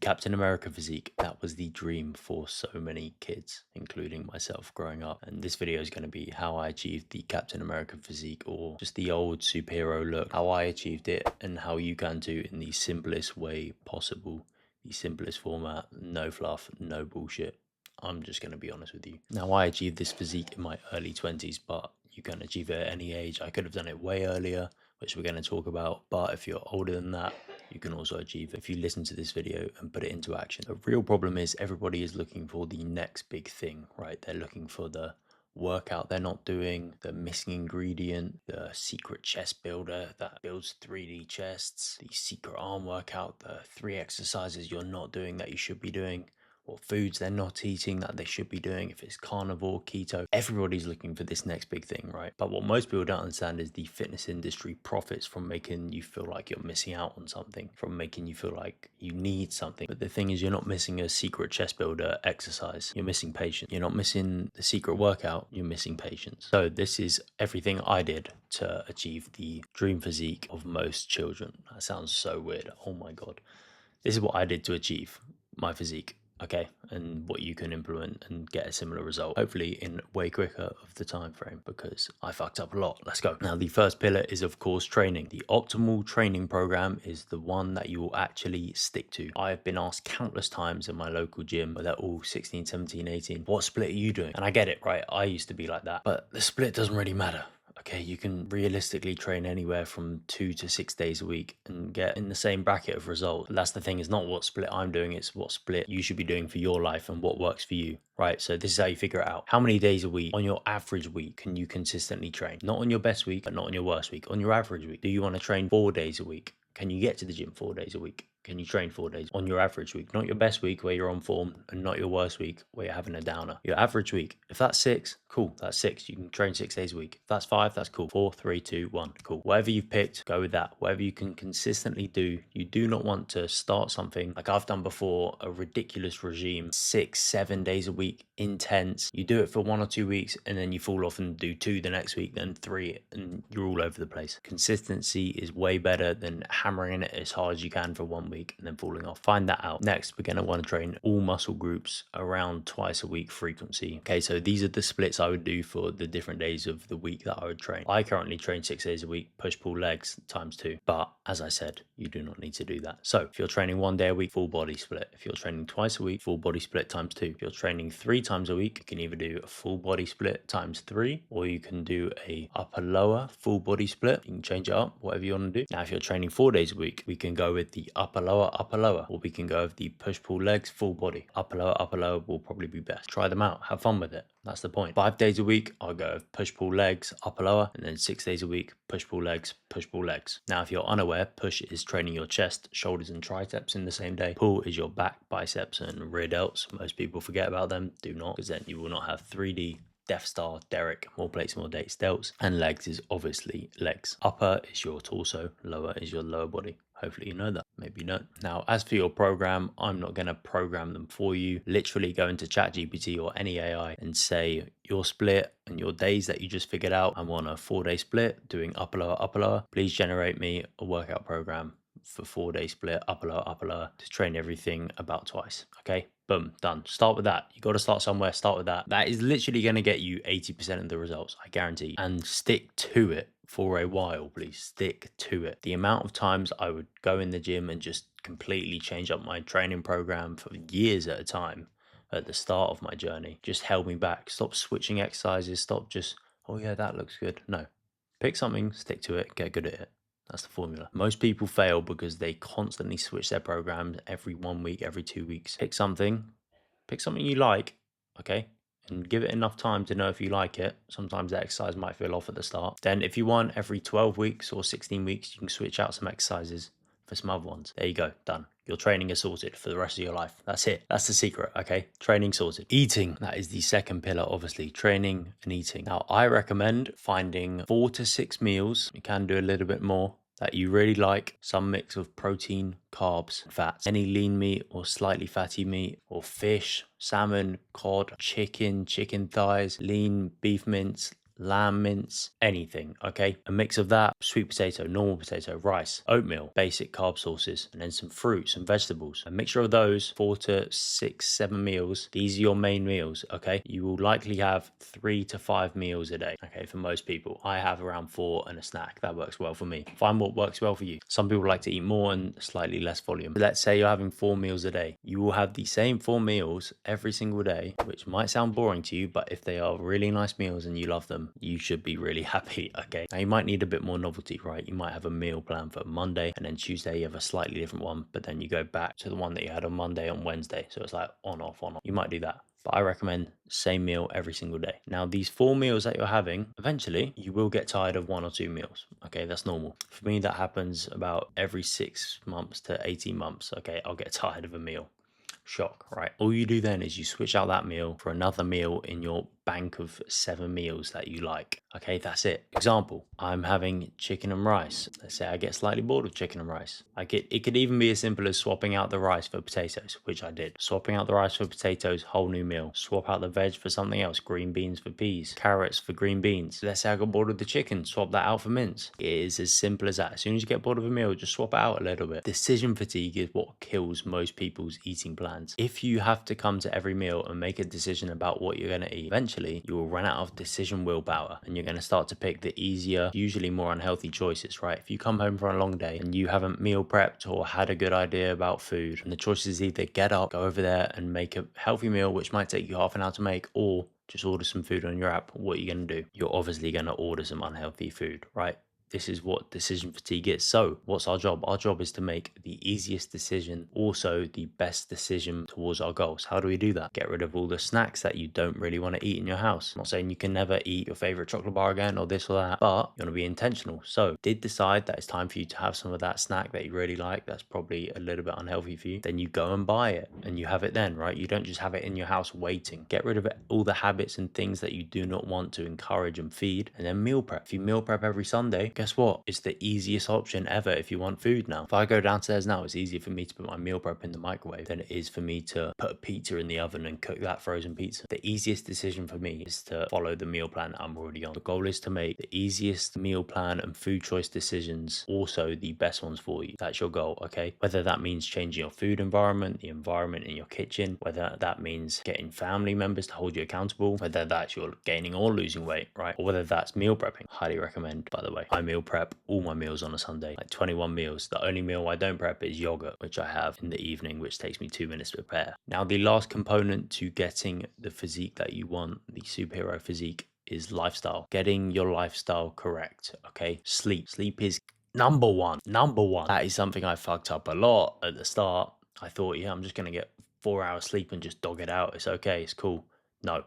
Captain America physique, that was the dream for so many kids, including myself growing up. And this video is going to be how I achieved the Captain America physique, or just the old superhero look, how I achieved it and how you can do in the simplest way possible, the simplest format, no fluff, no bullshit. I'm just going to be honest with you. Now, I achieved this physique in my early 20s, but you can achieve it at any age. I could have done it way earlier, which we're going to talk about. But if you're older than that, you can also achieve it if you listen to this video and put it into action. The real problem is everybody is looking for the next big thing, right? They're looking for the workout they're not doing, the missing ingredient, the secret chest builder that builds 3D chests, the secret arm workout, the 3 exercises you're not doing that you should be doing, or foods they're not eating that they should be doing. If it's carnivore, keto, everybody's looking for this next big thing, right? But what most people don't understand is the fitness industry profits from making you feel like you're missing out on something, from making you feel like you need something. But the thing is, you're not missing a secret chest builder exercise. You're missing patience. You're not missing the secret workout. You're missing patience. So this is everything I did to achieve the dream physique of most children. That sounds so weird. Oh my God. This is what I did to achieve my physique. Okay, and what you can implement and get a similar result, hopefully in way quicker of the time frame, because I fucked up a lot. Let's go. Now, the first pillar is, of course, training. The optimal training program is the one that you will actually stick to. I've been asked countless times in my local gym, where they're all 16, 17, 18, what split are you doing? And I get it, right? I used to be like that, but the split doesn't really matter. Okay, you can realistically train anywhere from 2 to 6 days a week and get in the same bracket of results. That's the thing, is not what split I'm doing, it's what split you should be doing for your life and what works for you, right? So this is how you figure it out. How many days a week, on your average week, can you consistently train? Not on your best week, but not on your worst week. On your average week, do you want to train 4 days a week? Can you get to the gym 4 days a week? Can you train 4 days on your average week? Not your best week where you're on form, and not your worst week where you're having a downer. Your average week. If that's 6, cool, that's 6. You can train 6 days a week. If that's 5, that's cool. 4, 3, 2, 1, cool. Whatever you've picked, go with that. Whatever you can consistently do. You do not want to start something like I've done before, a ridiculous regime, 6, 7 days a week, intense. You do it for 1 or 2 weeks and then you fall off and do 2 the next week, then 3, and you're all over the place. Consistency is way better than hammering it as hard as you can for 1 week and then falling off. Find that out. Next, we're going to want to train all muscle groups around twice a week frequency. Okay, so these are the splits I would do for the different days of the week that I would train. I currently train 6 days a week, push pull legs times 2. But as I said, you do not need to do that. So if you're training 1 day a week, full body split. If you're training twice a week, full body split times 2. If you're training 3 times a week, you can either do a full body split times 3, or you can do a upper lower full body split. You can change it up, whatever you want to do. Now, if you're training 4 days a week, we can go with the upper lower, or we can go with the push pull legs full body. Upper lower will probably be best. Try them out, have fun with it. That's the point. 5 days a week, I'll go with push pull legs, upper lower, and then 6 days a week, push pull legs, push pull legs. Now, if you're unaware, push is training your chest, shoulders, and triceps in the same day. Pull is your back, biceps, and rear delts. Most people forget about them. Do not, because then you will not have 3D Death Star, Derek, more plates, more dates, delts. And legs is obviously legs. Upper is your torso, lower is your lower body. Hopefully you know that, maybe you don't. Now, as for your program, I'm not going to program them for you. Literally go into ChatGPT or any AI and say your split and your days that you just figured out. I'm on a 4-day split doing upper lower. Please generate me a workout program for 4-day split, upper lower, to train everything about twice. Okay, boom, done. Start with that. You got to start somewhere. Start with that. That is literally going to get you 80% of the results, I guarantee. And stick to it for a while, please. Stick to it. The amount of times I would go in the gym and just completely change up my training program for years at a time at the start of my journey just held me back. Stop switching exercises. Stop just, oh yeah, that looks good. No, pick something, stick to it, get good at it. That's the formula. Most people fail because they constantly switch their programs every 1 week, every 2 weeks. Pick something you like, okay? And give it enough time to know if you like it. Sometimes the exercise might feel off at the start. Then if you want, every 12 weeks or 16 weeks, you can switch out some exercises for some other ones. There you go, done. Your training is sorted for the rest of your life. That's it. That's the secret, okay? Training sorted. Eating, that is the second pillar, obviously. Training and eating. Now, I recommend finding 4 to 6 meals. You can do a little bit more that you really like, some mix of protein, carbs, fats, any lean meat or slightly fatty meat, or fish, salmon, cod, chicken thighs, lean beef mince, lamb mince, anything, okay? A mix of that, sweet potato, normal potato, rice, oatmeal, basic carb sources, and then some fruits and vegetables. A mixture of those, 4 to 6, 7 meals. These are your main meals, okay? You will likely have 3 to 5 meals a day, okay? For most people, I have around 4 and a snack. That works well for me. Find what works well for you. Some people like to eat more and slightly less volume. Let's say you're having 4 meals a day. You will have the same 4 meals every single day, which might sound boring to you, but if they are really nice meals and you love them, you should be really happy, okay? Now you might need a bit more novelty, right? You might have a meal plan for Monday, and then Tuesday you have a slightly different one, but then you go back to the one that you had on Monday on Wednesday. So it's like on, off, on, off. You might do that. But I recommend same meal every single day. Now, these 4 meals that you're having, eventually you will get tired of 1 or 2 meals. Okay, that's normal. For me, that happens about every 6 months to 18 months. Okay, I'll get tired of a meal. Shock, right? All you do then is you switch out that meal for another meal in your bank of 7 meals that you like. Okay, that's it. Example, I'm having chicken and rice. Let's say I get slightly bored of chicken and rice. It could even be as simple as swapping out the rice for potatoes, which I did. Swapping out the rice for potatoes, whole new meal. Swap out the veg for something else, green beans for peas, carrots for green beans. Let's say I got bored of the chicken, swap that out for mince. It is as simple as that. As soon as you get bored of a meal, just swap it out a little bit. Decision fatigue is what kills most people's eating plans. If you have to come to every meal and make a decision about what you're going to eat, eventually you will run out of decision willpower and you're going to start to pick the easier, usually more unhealthy choices, right? If you come home from a long day and you haven't meal prepped or had a good idea about food, and the choice is either get up, go over there and make a healthy meal, which might take you half an hour to make, or just order some food on your app, what are you going to do? You're obviously going to order some unhealthy food, right? This is what decision fatigue is. So what's our job? Our job is to make the easiest decision, also the best decision towards our goals. How do we do that? Get rid of all the snacks that you don't really want to eat in your house. I'm not saying you can never eat your favorite chocolate bar again or this or that, but you want to be intentional. So did decide that it's time for you to have some of that snack that you really like. That's probably a little bit unhealthy for you. Then you go and buy it and you have it then, right? You don't just have it in your house waiting. Get rid of all the habits and things that you do not want to encourage and feed, and then meal prep. If you meal prep every Sunday, guess what? It's the easiest option ever if you want food now. If I go downstairs now, it's easier for me to put my meal prep in the microwave than it is for me to put a pizza in the oven and cook that frozen pizza. The easiest decision for me is to follow the meal plan I'm already on. The goal is to make the easiest meal plan and food choice decisions also the best ones for you. That's your goal, okay? Whether that means changing your food environment, the environment in your kitchen, whether that means getting family members to hold you accountable, whether that's you're gaining or losing weight, right? Or whether that's meal prepping. Highly recommend, by the way. I meal prep all my meals on a Sunday, like 21 meals. The only meal I don't prep is yogurt, which I have in the evening, which takes me 2 minutes to prepare. Now, the last component to getting the physique that you want, the superhero physique, is lifestyle. Getting your lifestyle correct, okay? Sleep is number one. That is something I fucked up a lot at the start. I thought, yeah, I'm just going to get 4 hours sleep and just dog it out. It's okay. It's cool. No.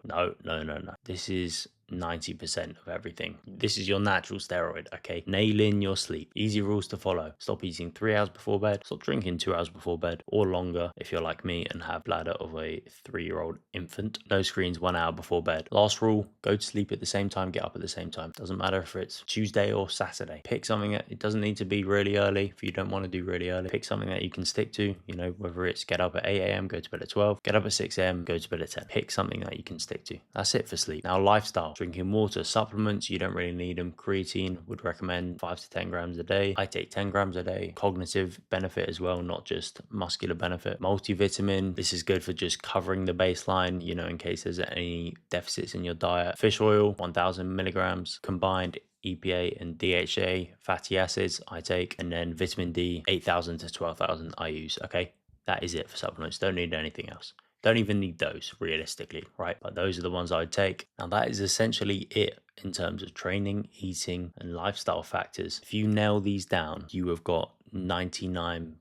This is 90% of everything. This is your natural steroid, okay? Nail in your sleep. Easy rules to follow. Stop eating 3 hours before bed. Stop drinking 2 hours before bed or longer if you're like me and have bladder of a 3-year-old infant. No screens 1 hour before bed. Last rule, go to sleep at the same time, get up at the same time. Doesn't matter if it's Tuesday or Saturday. Pick something that, it doesn't need to be really early if you don't want to do really early. Pick something that you can stick to, you know, whether it's get up at 8 a.m, go to bed at 12, get up at 6 a.m, go to bed at 10. Pick something that you can stick to. That's it for sleep. Now, lifestyle. Drinking water, supplements, you don't really need them. Creatine, would recommend 5 to 10 grams a day. I take 10 grams a day. Cognitive benefit as well, not just muscular benefit. Multivitamin, this is good for just covering the baseline, you know, in case there's any deficits in your diet. Fish oil, 1000 milligrams combined. EPA and DHA fatty acids I take, and then vitamin D, 8,000 to 12,000 I use. Okay, that is it for supplements. Don't need anything else. Don't even need those realistically, right? But those are the ones I would take. Now, that is essentially it in terms of training, eating, and lifestyle factors. If you nail these down, you have got 99%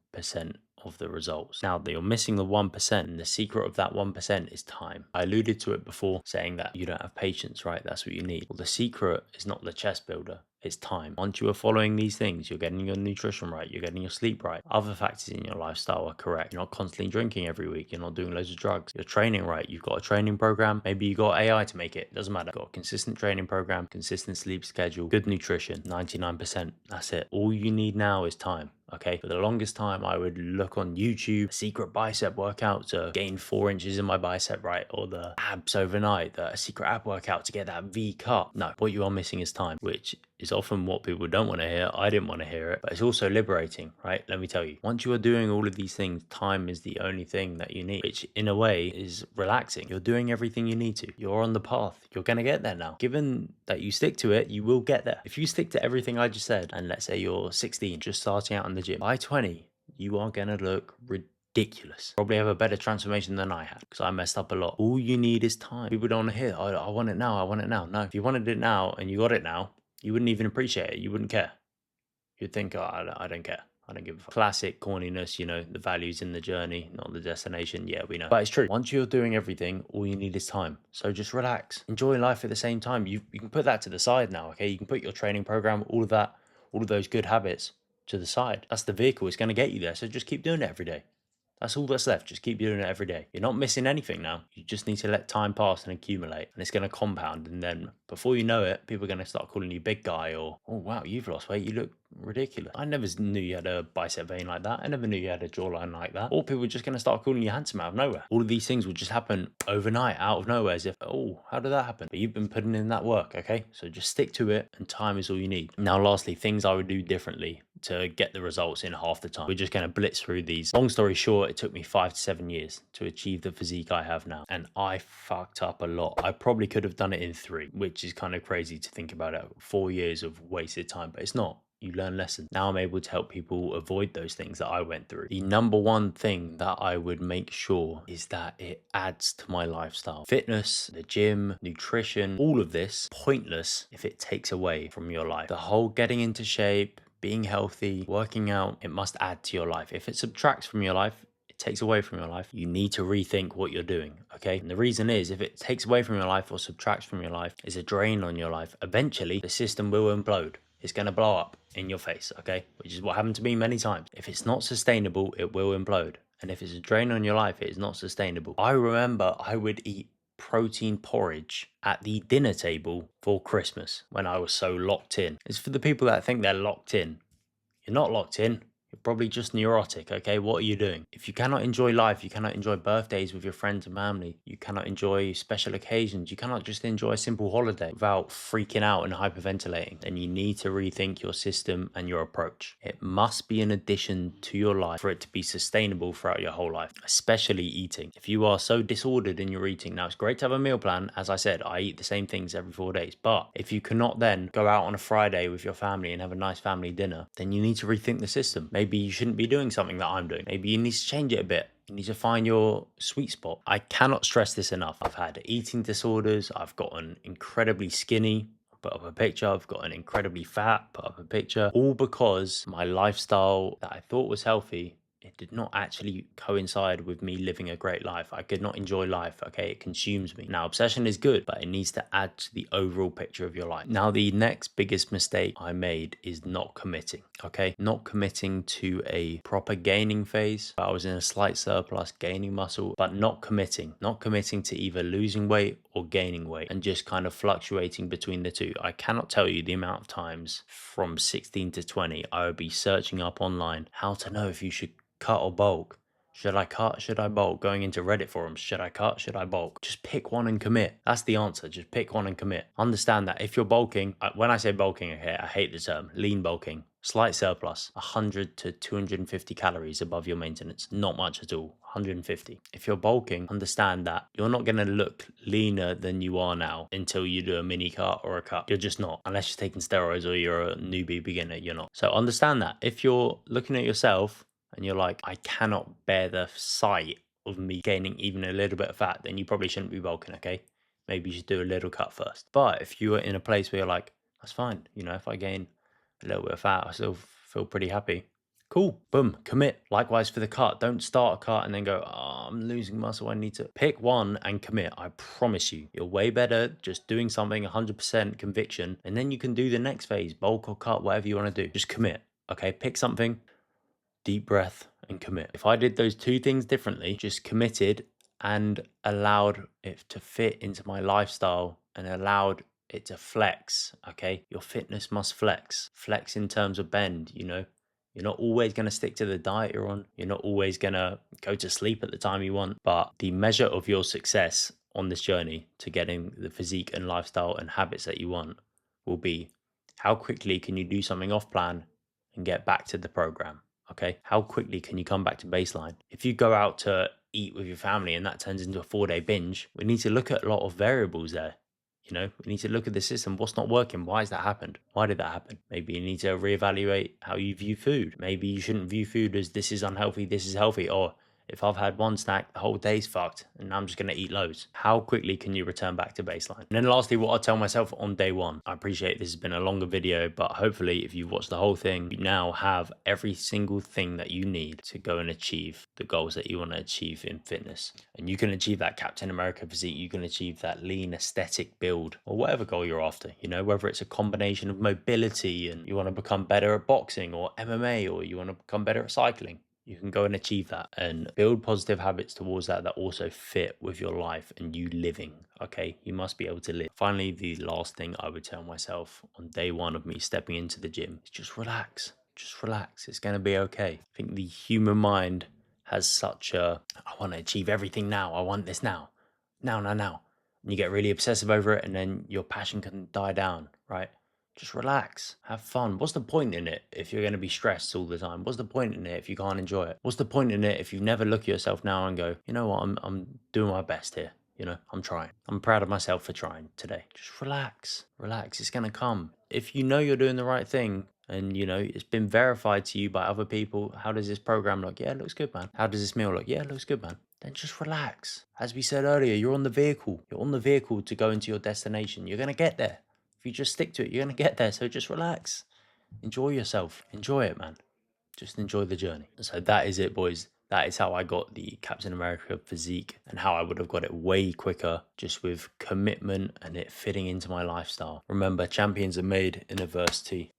of the results. Now, you're missing the 1%, and the secret of that 1% is time. I alluded to it before, saying that you don't have patience, right? That's what you need. Well, the secret is not the chest builder. It's time. Once you are following these things, you're getting your nutrition right, you're getting your sleep right, other factors in your lifestyle are correct. You're not constantly drinking every week, you're not doing loads of drugs, you're training right, you've got a training program, maybe you got AI to make it, doesn't matter. You've got a consistent training program, consistent sleep schedule, good nutrition, 99%. That's it. All you need now is time. Okay, for the longest time, I would look on YouTube, secret bicep workout to gain 4 inches in my bicep, right? Or the abs overnight, the secret ab workout to get that V cut. No, what you are missing is time, which is often what people don't want to hear. I didn't want to hear it, but it's also liberating, right? Let me tell you, once you are doing all of these things, time is the only thing that you need, which in a way is relaxing. You're doing everything you need to. You're on the path. You're going to get there now. Given that you stick to it, you will get there. If you stick to everything I just said, and let's say you're 16, just starting out in the gym, by 20, you are going to look ridiculous. Probably have a better transformation than I had because I messed up a lot. All you need is time. People don't want to hear, I want it now. I want it now. No, if you wanted it now and you got it now, you wouldn't even appreciate it. You wouldn't care. You'd think, oh, I don't care. I don't give a fuck. Classic corniness, the value's in the journey, not the destination. Yeah, we know. But it's true. Once you're doing everything, all you need is time. So just relax. Enjoy life at the same time. You can put that to the side now, okay? You can put your training program, all of that, all of those good habits to the side. That's the vehicle. It's going to get you there. So just keep doing it every day. That's all that's left. Just keep doing it every day. You're not missing anything now. You just need to let time pass and accumulate. And it's going to compound. And then before you know it, people are going to start calling you big guy or, oh, wow, you've lost weight. You look ridiculous. I never knew you had a bicep vein like that. I never knew you had a jawline like that. Or people are just going to start calling you handsome out of nowhere. All of these things will just happen overnight, out of nowhere, as if, oh, how did that happen? But you've been putting in that work, okay? So just stick to it and time is all you need. Now, lastly, things I would do differently to get the results in half the time. We're just going to blitz through these. Long story short, it took me 5 to 7 years to achieve the physique I have now. And I fucked up a lot. I probably could have done it in 3, which is kind of crazy to think about it. 4 years of wasted time, but it's not. You learn lessons. Now I'm able to help people avoid those things that I went through. The number one thing that I would make sure is that it adds to my lifestyle. Fitness, the gym, nutrition, all of this, pointless if it takes away from your life. The whole getting into shape, being healthy, working out, it must add to your life. If it subtracts from your life, it takes away from your life, you need to rethink what you're doing, okay? And the reason is, if it takes away from your life or subtracts from your life, is a drain on your life, eventually the system will implode. It's going to blow up in your face, okay? Which is what happened to me many times. If it's not sustainable, it will implode. And if it's a drain on your life, it is not sustainable. I remember I would eat protein porridge at the dinner table for Christmas when I was so locked in. It's for the people that think they're locked in. You're not locked in. You're probably just neurotic, okay? What are you doing? If you cannot enjoy life, you cannot enjoy birthdays with your friends and family, you cannot enjoy special occasions, you cannot just enjoy a simple holiday without freaking out and hyperventilating, then you need to rethink your system and your approach. It must be an addition to your life for it to be sustainable throughout your whole life, especially eating. If you are so disordered in your eating, now it's great to have a meal plan. As I said, I eat the same things every 4 days, but if you cannot then go out on a Friday with your family and have a nice family dinner, then you need to rethink the system. Maybe you shouldn't be doing something that I'm doing. Maybe you need to change it a bit. You need to find your sweet spot. I cannot stress this enough. I've had eating disorders. I've gotten incredibly skinny. Put up a picture. I've gotten incredibly fat. Put up a picture. All because my lifestyle that I thought was healthy, it did not actually coincide with me living a great life. I could not enjoy life, okay? It consumes me. Now, obsession is good, but it needs to add to the overall picture of your life. Now, the next biggest mistake I made is not committing, okay? Not committing to a proper gaining phase. I was in a slight surplus, gaining muscle, but not committing. Not committing to either losing weight or gaining weight and just kind of fluctuating between the two. I cannot tell you the amount of times from 16 to 20, I would be searching up online how to know if you should cut or bulk. Should I cut? Should I bulk? Going into Reddit forums. Should I cut? Should I bulk? Just pick one and commit. That's the answer. Just pick one and commit. Understand that if you're bulking, when I say bulking, okay, I hate the term, lean bulking. Slight surplus, 100 to 250 calories above your maintenance. Not much at all, 150. If you're bulking, understand that you're not going to look leaner than you are now until you do a mini cut or a cut. You're just not. Unless you're taking steroids or you're a newbie beginner, you're not. So understand that. If you're looking at yourself and you're like, I cannot bear the sight of me gaining even a little bit of fat, then you probably shouldn't be bulking, okay? Maybe you should do a little cut first. But if you are in a place where you're like, that's fine, if I gain a little bit of fat, I still feel pretty happy. Cool, boom, commit. Likewise for the cut. Don't start a cut and then go, oh, I'm losing muscle, I need to. Pick one and commit. I promise you, you're way better just doing something 100% conviction, and then you can do the next phase, bulk or cut, whatever you want to do. Just commit, okay? Pick something, deep breath, and commit. If I did those two things differently, just committed and allowed it to fit into my lifestyle and allowed it to flex, okay? Your fitness must flex in terms of bend, You're not always going to stick to the diet you're on. You're not always going to go to sleep at the time you want. But the measure of your success on this journey to getting the physique and lifestyle and habits that you want will be how quickly can you do something off plan and get back to the program? Okay. How quickly can you come back to baseline? If you go out to eat with your family and that turns into a 4-day binge, we need to look at a lot of variables there. We need to look at the system. What's not working? Why has that happened? Why did that happen? Maybe you need to reevaluate how you view food. Maybe you shouldn't view food as this is unhealthy, this is healthy, or if I've had one snack, the whole day's fucked and I'm just going to eat loads. How quickly can you return back to baseline? And then lastly, what I tell myself on day one. I appreciate this has been a longer video, but hopefully if you've watched the whole thing, you now have every single thing that you need to go and achieve the goals that you want to achieve in fitness. And you can achieve that Captain America physique, you can achieve that lean aesthetic build or whatever goal you're after, whether it's a combination of mobility and you want to become better at boxing or MMA, or you want to become better at cycling. You can go and achieve that and build positive habits towards that also fit with your life and you living. Okay, you must be able to live. Finally, the last thing I would tell myself on day one of me stepping into the gym is just relax. Just relax. It's going to be okay. I think the human mind has such a, I want to achieve everything now. I want this now. Now. And you get really obsessive over it and then your passion can die down, right? Just relax, have fun. What's the point in it if you're going to be stressed all the time? What's the point in it if you can't enjoy it? What's the point in it if you never look at yourself now and go, you know what, I'm doing my best here. I'm trying. I'm proud of myself for trying today. Just relax, relax. It's going to come. If you know you're doing the right thing and, it's been verified to you by other people, how does this program look? Yeah, it looks good, man. How does this meal look? Yeah, it looks good, man. Then just relax. As we said earlier, you're on the vehicle. You're on the vehicle to go into your destination. You're going to get there. If you just stick to it, you're going to get there. So just relax. Enjoy yourself. Enjoy it, man. Just enjoy the journey. So that is it, boys. That is how I got the Captain America physique and how I would have got it way quicker just with commitment and it fitting into my lifestyle. Remember, champions are made in adversity.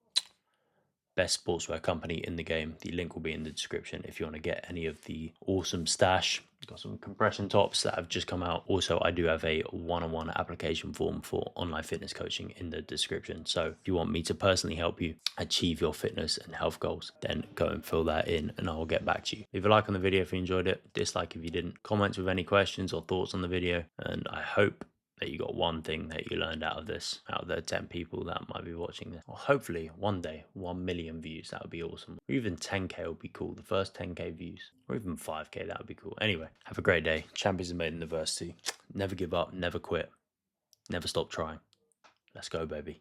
Best sportswear company in the game. The link will be in the description if you want to get any of the awesome stash. Got some compression tops that have just come out. Also, I do have a one-on-one application form for online fitness coaching in the description. So if you want me to personally help you achieve your fitness and health goals, then go and fill that in and I'll get back to you. Leave a like on the video if you enjoyed it, dislike if you didn't, comment with any questions or thoughts on the video, and I hope that you got one thing that you learned out of this, out of the 10 people that might be watching this. Or hopefully one day, 1 million views, that would be awesome. Or even 10K would be cool, the first 10K views. Or even 5K, that would be cool. Anyway, have a great day. Champions are made in adversity. Never give up, never quit, never stop trying. Let's go, baby.